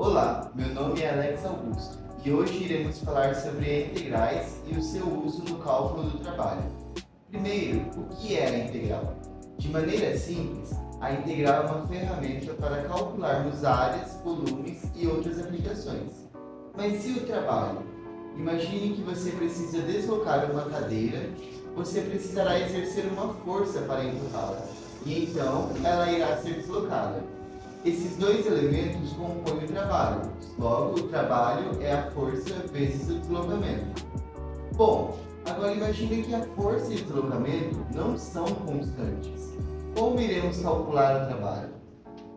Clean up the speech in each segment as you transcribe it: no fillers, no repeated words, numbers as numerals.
Olá, meu nome é Alex Augusto e hoje iremos falar sobre integrais e o seu uso no cálculo do trabalho. Primeiro, o que é a integral? De maneira simples, a integral é uma ferramenta para calcularmos áreas, volumes e outras aplicações. Mas e o trabalho? Imagine que você precisa deslocar uma cadeira, você precisará exercer uma força para empurrá-la, e então ela irá ser deslocada. Esses dois elementos compõem o trabalho, logo o trabalho é a força vezes o deslocamento. Bom, agora imagine que a força e o deslocamento não são constantes. Como iremos calcular o trabalho?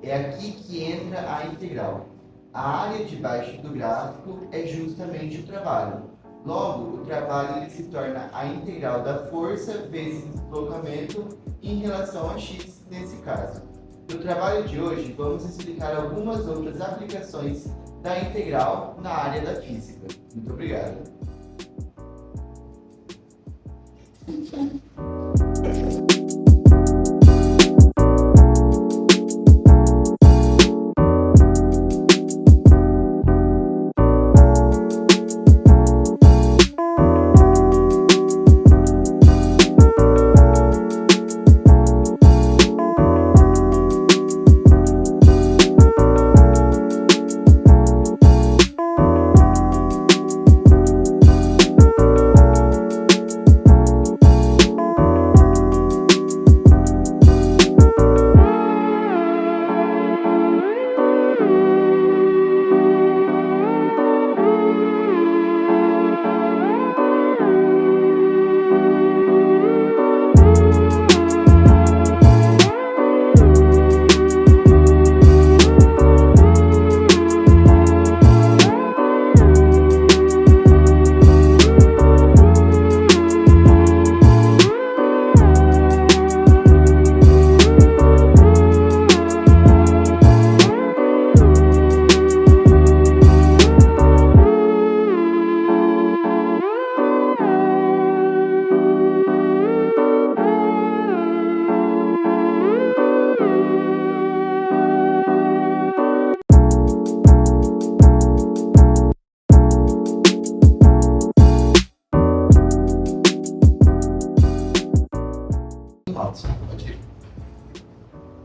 É aqui que entra a integral. A área de baixo do gráfico é justamente o trabalho. Logo, o trabalho ele se torna a integral da força vezes o deslocamento em relação a x nesse caso. No trabalho de hoje, vamos explicar algumas outras aplicações da integral na área da física. Muito obrigado.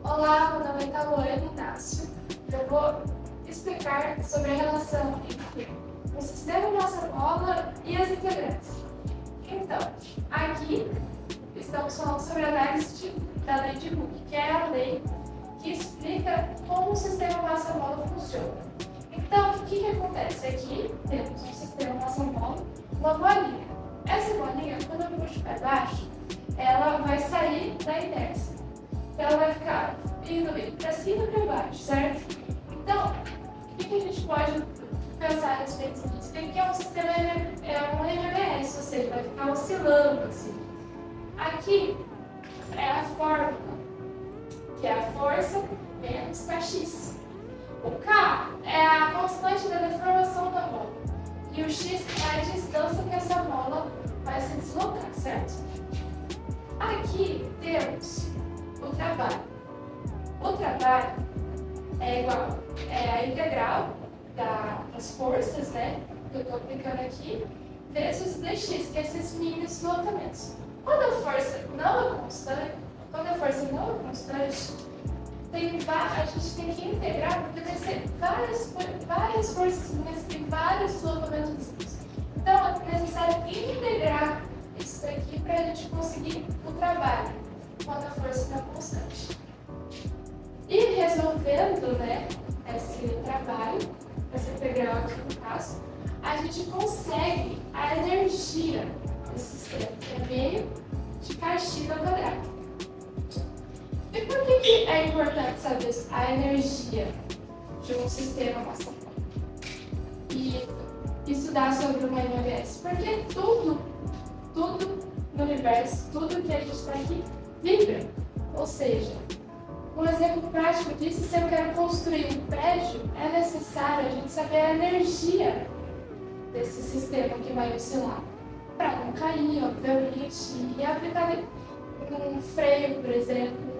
Olá, meu nome é Taloane Inácio. Eu vou explicar sobre a relação entre o sistema massa-mola e as integrais. Então, aqui estamos falando sobre a análise da lei de Hooke, que é a lei que explica como o sistema massa-mola funciona. Então, o que acontece? Aqui temos um sistema massa-mola, uma bolinha. Essa bolinha, quando eu puxo para baixo, ela vai sair da inércia. Então, ela vai ficar indo para cima e para baixo, certo? Então, o que a gente pode pensar a respeito disso? Que aqui é um sistema, é um RMS, ou seja, vai ficar oscilando assim. Aqui é a fórmula, que é a força menos kx. O K é a constante da deformação da mola. E o X é a distância que essa mola vai se deslocar, certo? Aqui temos o trabalho. O trabalho é igual a integral das forças, né, que eu estou aplicando aqui, vezes dx, que é esses mini deslocamentos. Quando a força não é constante, a gente tem que integrar, porque vai ser várias forcinhas e vários deslocamentos. Então é necessário integrar isso daqui para a gente conseguir o trabalho, quando a força está constante. E resolvendo, né, esse trabalho, essa integral aqui no caso, a gente consegue a energia desse sistema, que é meio de kx ao quadrado. E por que é importante saber a energia de um sistema massa-mola? E estudar sobre uma MVS? Porque tudo no universo, tudo que a gente está aqui, vibra. Ou seja, um exemplo prático disso, se eu quero construir um prédio, é necessário a gente saber a energia desse sistema que vai oscilar. Para não cair, obviamente, e aplicar um freio, por exemplo,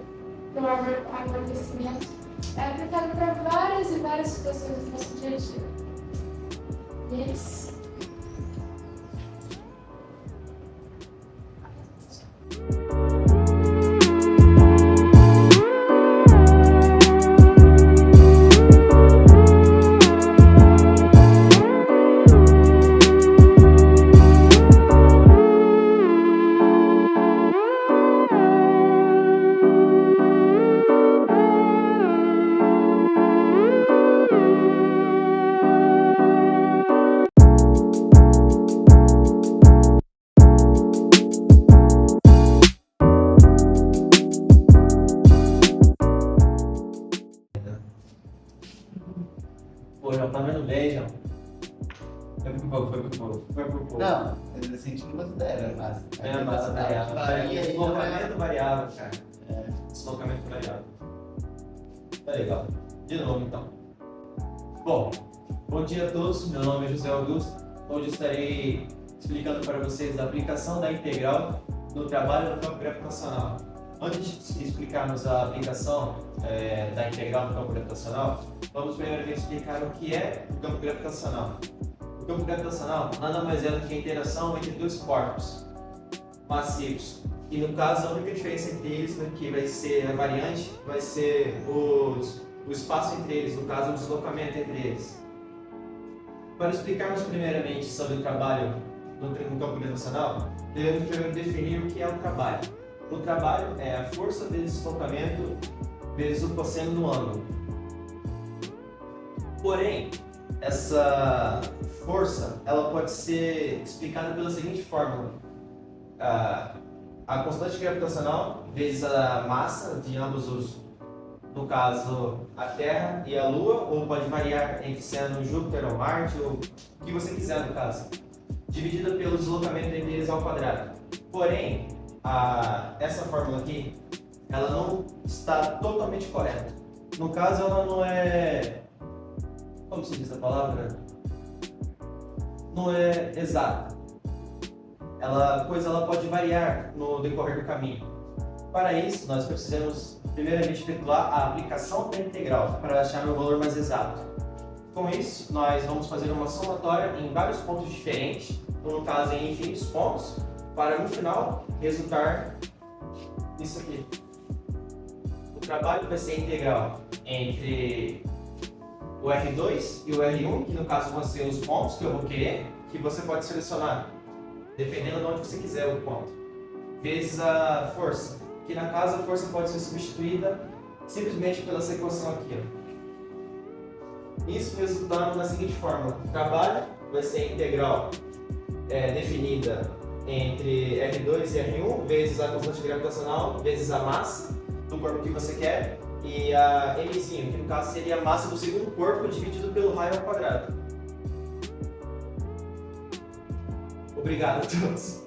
do amortecimento é aplicado para várias e várias situações do nosso dia a dia. E é isso. Pô, já tá vendo bem, já. Foi por pouco. Não, eu senti que considera, mas. É a massa variável. Varia aí, Deslocamento variável, cara. É. Deslocamento variável. Tá legal. De novo, então. Bom dia a todos. Meu nome é José Augusto. Hoje estarei explicando para vocês a aplicação da integral no trabalho no campo gravitacional. Antes de explicarmos a aplicação da integral no campo gravitacional, vamos primeiramente explicar o que é o campo gravitacional. O campo gravitacional nada mais é do que a interação entre dois corpos massivos. E no caso, a única diferença entre eles, que vai ser a variante, vai ser o espaço entre eles, no caso, o deslocamento entre eles. Para explicarmos primeiramente sobre o trabalho no campo gravitacional, devemos primeiro definir o que é o trabalho. O trabalho é a força de deslocamento vezes o cosseno do ângulo. Porém, essa força ela pode ser explicada pela seguinte fórmula: a constante gravitacional vezes a massa de ambos no caso a Terra e a Lua, ou pode variar entre sendo Júpiter ou Marte, ou o que você quiser no caso, dividida pelo deslocamento entre eles ao quadrado. Porém, essa fórmula aqui, ela não está totalmente correta. No caso, ela não é... Como se diz a palavra? Não é exata. Pois ela pode variar no decorrer do caminho. Para isso, nós precisamos primeiramente efetuar a aplicação da integral para achar o valor mais exato. Com isso, nós vamos fazer uma somatória em vários pontos diferentes, no caso em infinitos pontos, para no final resultar nisso aqui. O trabalho vai ser integral entre o R2 e o R1, que no caso vão ser os pontos que eu vou querer, que você pode selecionar, dependendo de onde você quiser o ponto, vezes a força, que na caso a força pode ser substituída simplesmente pela essa equação aqui. Isso resultando na seguinte fórmula: o trabalho vai ser integral definida entre R2 e R1 vezes a constante gravitacional vezes a massa do corpo que você quer e a mzinho, que no caso seria a massa do segundo corpo dividido pelo raio ao quadrado. Obrigado a todos.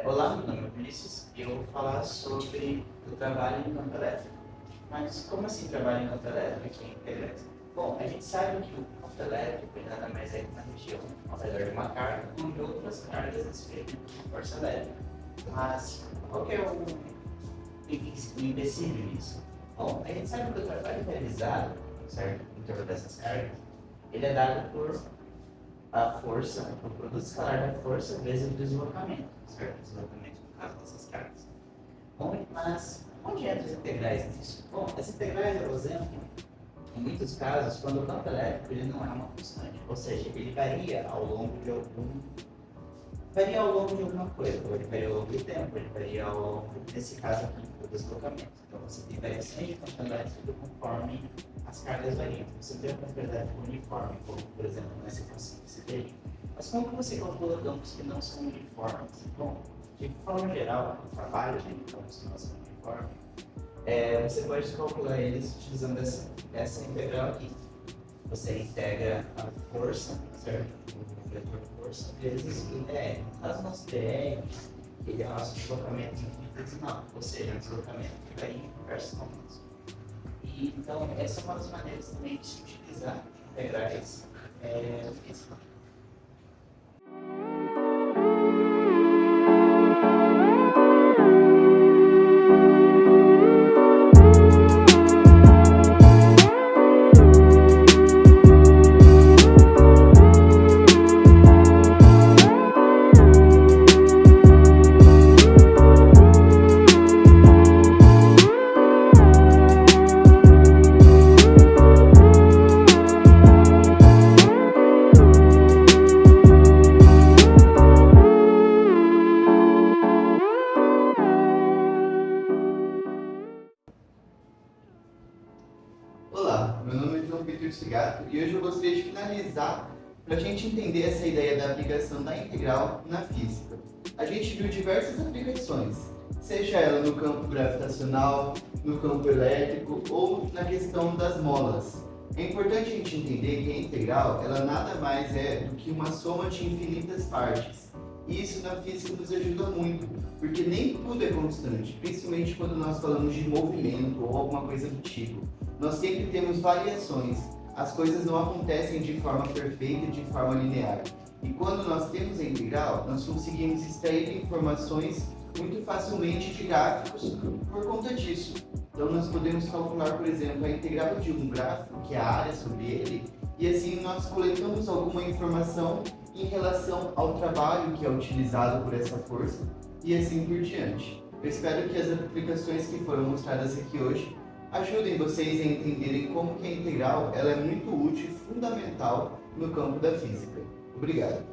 Olá, meu nome é Vinícius e eu vou falar sobre o trabalho em campo elétrico. Mas como assim trabalho em campo elétrico? Bom, a gente sabe que o campo elétrico nada mais é que uma região ao redor de uma carga onde outras cargas exprimem força elétrica. Mas qual que é o empecilho nisso? Bom, a gente sabe que o trabalho realizado, certo, em torno dessas cargas, ele é dado por a força, o produto escalar da força vezes o deslocamento, certo? O deslocamento no caso dessas cargas. Mas onde entram as integrais nisso? Bom, as integrais, elas entram, em muitos casos, quando o campo elétrico ele não é uma constante, ou seja, ele varia ao longo de alguma coisa, ou ele varia ao longo do tempo, ele varia ao longo, nesse caso aqui, do deslocamento. Então você tem variações de campo elétrico conforme as cargas variam. Você tem uma campo elétrico uniforme, como por exemplo nessa equação que você teria. Mas como que você calcula campos que não são uniformes? Bom, de forma geral, o trabalho de campos que não são uniformes, você pode calcular eles utilizando essa integral aqui. Você integra a força, certo? O vetor força vezes o dr. No caso, nosso dr ele é o nosso deslocamento infinitesimal, ou seja, um deslocamento que varia em diversos momentos. E, então, essa é uma das maneiras também de se utilizar integrais físicas. Olá, meu nome é João Vitor Cigato e hoje eu gostaria de finalizar para a gente entender essa ideia da aplicação da integral na física. A gente viu diversas aplicações, seja ela no campo gravitacional, no campo elétrico ou na questão das molas. É importante a gente entender que a integral ela nada mais é do que uma soma de infinitas partes. E isso na física nos ajuda muito, porque nem tudo é constante, principalmente quando nós falamos de movimento ou alguma coisa do tipo. Nós sempre temos variações, as coisas não acontecem de forma perfeita e de forma linear. E quando nós temos a integral, nós conseguimos extrair informações muito facilmente de gráficos por conta disso. Então nós podemos calcular, por exemplo, a integral de um gráfico, que é a área sobre ele, e assim nós coletamos alguma informação em relação ao trabalho que é utilizado por essa força e assim por diante. Eu espero que as aplicações que foram mostradas aqui hoje ajudem vocês a entenderem como que a integral ela é muito útil e fundamental no campo da física. Obrigado.